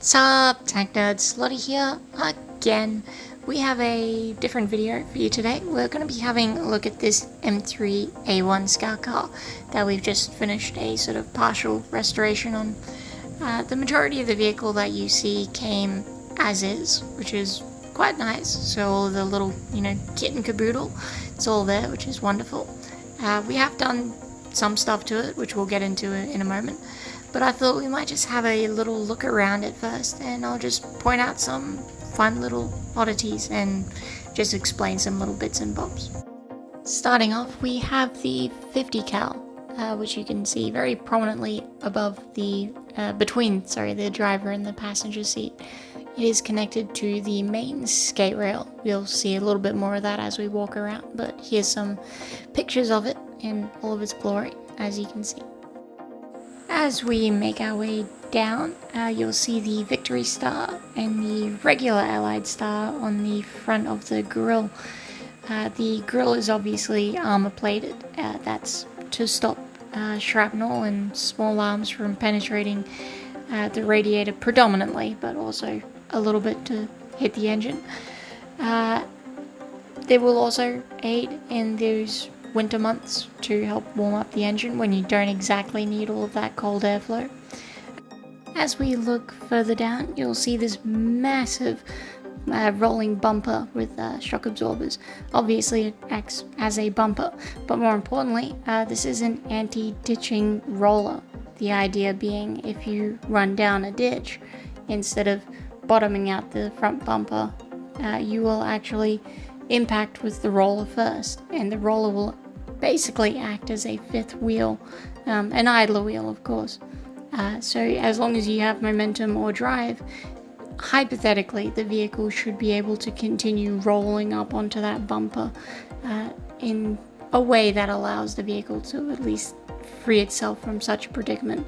Sup, Tank Nerds, Lottie here again. We have a different video for you today. We're going to be having a look at this M3A1 Scout car that we've just finished a sort of partial restoration on. The majority of the vehicle that you see came as is, which is quite nice. So all the little, kit and caboodle, it's all there, which is wonderful. We have done some stuff to it, which we'll get into in a moment. But I thought we might just have a little look around it first, and I'll just point out some fun little oddities and just explain some little bits and bobs. Starting off, we have the 50 cal, which you can see very prominently above the, between the driver and the passenger seat. It is connected to the main skate rail. You'll see a little bit more of that as we walk around, but here's some pictures of it in all of its glory, as you can see. As we make our way down, you'll see the Victory Star and the regular Allied Star on the front of the grille. The grille is obviously armor plated. That's to stop shrapnel and small arms from penetrating the radiator predominantly, but also a little bit to hit the engine. They will also aid in those winter months to help warm up the engine when you don't exactly need all of that cold airflow. As we look further down, you'll see this massive rolling bumper with shock absorbers. Obviously it acts as a bumper, but more importantly, this is an anti-ditching roller. The idea being if you run down a ditch, instead of bottoming out the front bumper, you will actually impact with the roller first, and the roller will basically act as a fifth wheel, an idler wheel of course. So as long as you have momentum or drive, hypothetically the vehicle should be able to continue rolling up onto that bumper in a way that allows the vehicle to at least free itself from such a predicament.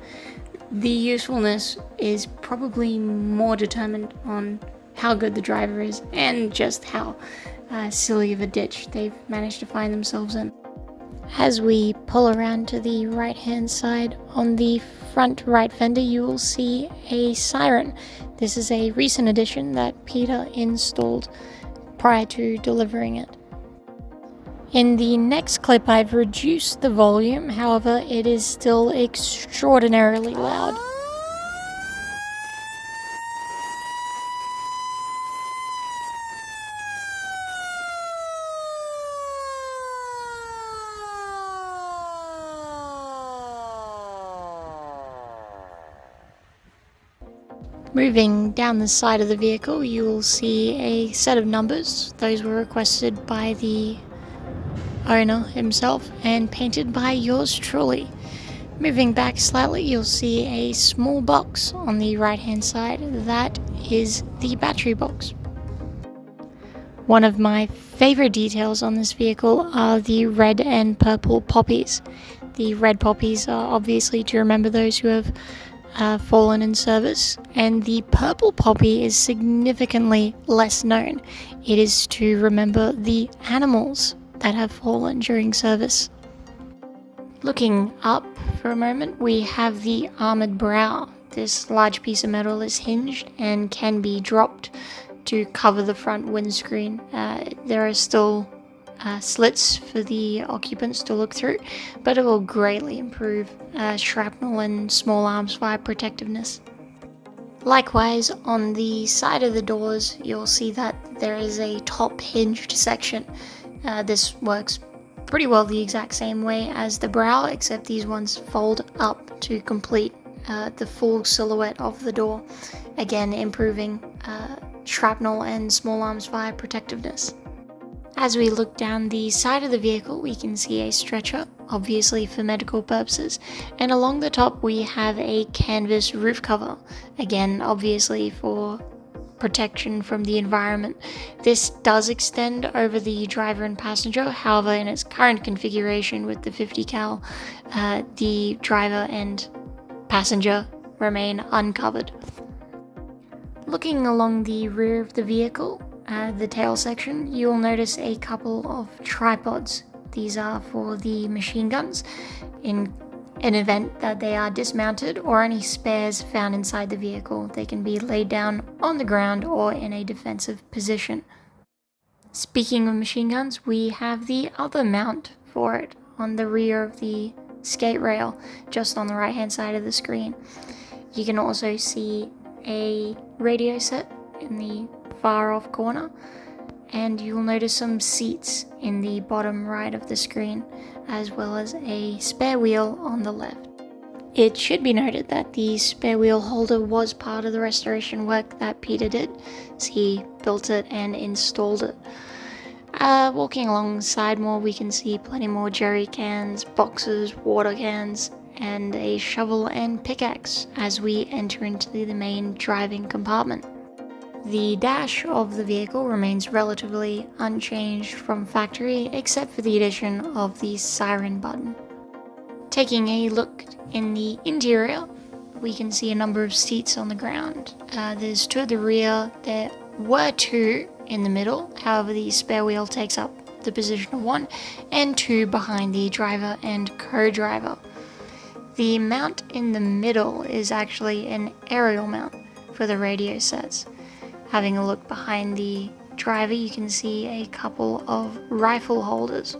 The usefulness is probably more determined on how good the driver is and just how silly of a ditch they've managed to find themselves in. As we pull around to the right hand side, on the front right fender you will see a siren. This is a recent addition that Peter installed prior to delivering it. In the next clip I've reduced the volume, however it is still extraordinarily loud. Moving down the side of the vehicle, you will see a set of numbers. Those were requested by the owner himself and painted by yours truly. Moving back slightly, you'll see a small box on the right hand side. That is the battery box. One of my favorite details on this vehicle are the red and purple poppies. The red poppies are obviously to remember those who have fallen in service, and the purple poppy is significantly less known. It is to remember the animals that have fallen during service. Looking up for a moment, we have the armored brow. This large piece of metal is hinged and can be dropped to cover the front windscreen. There are still slits for the occupants to look through, but it will greatly improve shrapnel and small arms fire protectiveness. Likewise, on the side of the doors, you'll see that there is a top hinged section. This works pretty well the exact same way as the brow, except these ones fold up to complete the full silhouette of the door, again improving shrapnel and small arms fire protectiveness. As we look down the side of the vehicle, we can see a stretcher, obviously for medical purposes, and along the top we have a canvas roof cover, again obviously for protection from the environment. This does extend over the driver and passenger, however in its current configuration with the 50 cal, the driver and passenger remain uncovered. Looking along the rear of the vehicle, the tail section, you will notice a couple of tripods. These are for the machine guns. In In event that they are dismounted or any spares found inside the vehicle, they can be laid down on the ground or in a defensive position. Speaking of machine guns, we have the other mount for it on the rear of the skate rail, just on the right hand side of the screen. You can also see a radio set in the far off corner, and you'll notice some seats in the bottom right of the screen, as well as a spare wheel on the left. It should be noted that the spare wheel holder was part of the restoration work that Peter did, so he built it and installed it. Walking alongside more, we can see plenty more jerry cans, boxes, water cans, and a shovel and pickaxe as we enter into the main driving compartment. The dash of the vehicle remains relatively unchanged from factory, except for the addition of the siren button. Taking a look in the interior, we can see a number of seats on the ground. There's 2 at the rear, there were 2 in the middle, however the spare wheel takes up the position of 1, and 2 behind the driver and co-driver. The mount in the middle is actually an aerial mount for the radio sets. Having a look behind the driver, you can see a couple of rifle holders.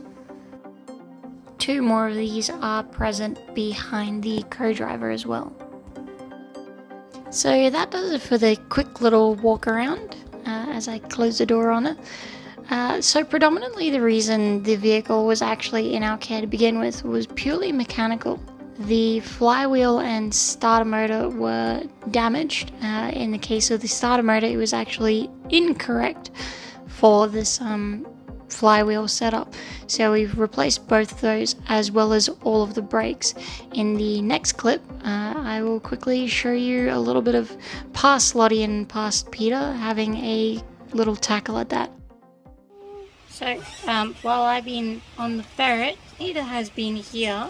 2 more of these are present behind the co-driver as well. So that does it for the quick little walk around as I close the door on it. So predominantly the reason the vehicle was actually in our care to begin with was purely mechanical. The flywheel and starter motor were damaged. In the case of the starter motor, it was actually incorrect for this flywheel setup. So we've replaced both of those as well as all of the brakes. In the next clip, I will quickly show you a little bit of past Lottie and past Peter having a little tackle at that. So while I've been on the ferret, Peter has been here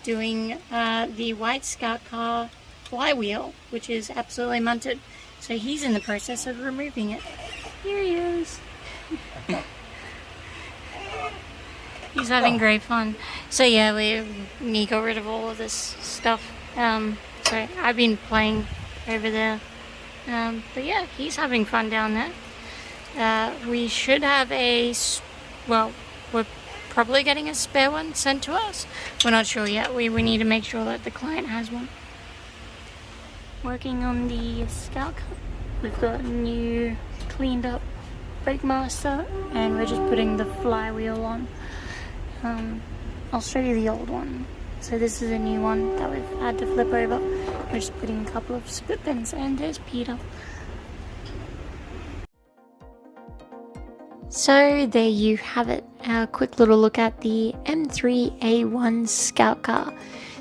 doing the white Scout Car flywheel, which is absolutely munted. So he's in the process of removing it. Here he is. He's having great fun. So yeah, we got rid of all of this stuff. So I've been playing over there. But yeah, he's having fun down there. We should have we're probably getting a spare one sent to us. We're not sure yet. We need to make sure that the client has one. Working on the Scout Car. We've got a new cleaned up brake master, and we're just putting the flywheel on. I'll show you the old one. So this is a new one that we've had to flip over. We're just putting a couple of split pins, and there's Peter. So there you have it, a quick little look at the M3A1 Scout Car.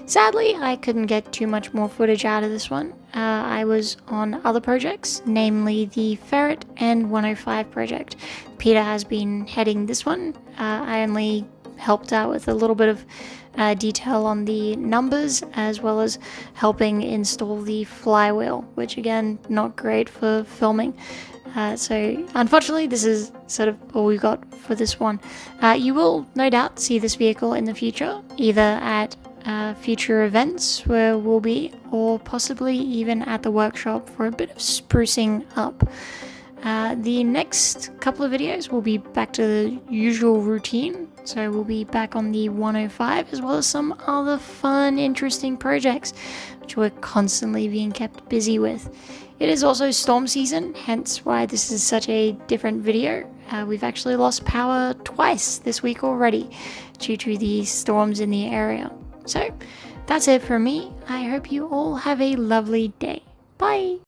Sadly, I couldn't get too much more footage out of this one. I was on other projects, namely the Ferret and 105 project. Peter has been heading this one. I only helped out with a little bit of detail on the numbers, as well as helping install the flywheel, which again, not great for filming. So unfortunately, this is sort of all we got for this one. You will no doubt see this vehicle in the future, either at future events where we'll be, or possibly even at the workshop for a bit of sprucing up. The next couple of videos will be back to the usual routine, so we'll be back on the 105 as well as some other fun, interesting projects which we're constantly being kept busy with. It is also storm season, hence why this is such a different video. We've actually lost power twice this week already due to the storms in the area. So that's it for me. I hope you all have a lovely day. Bye!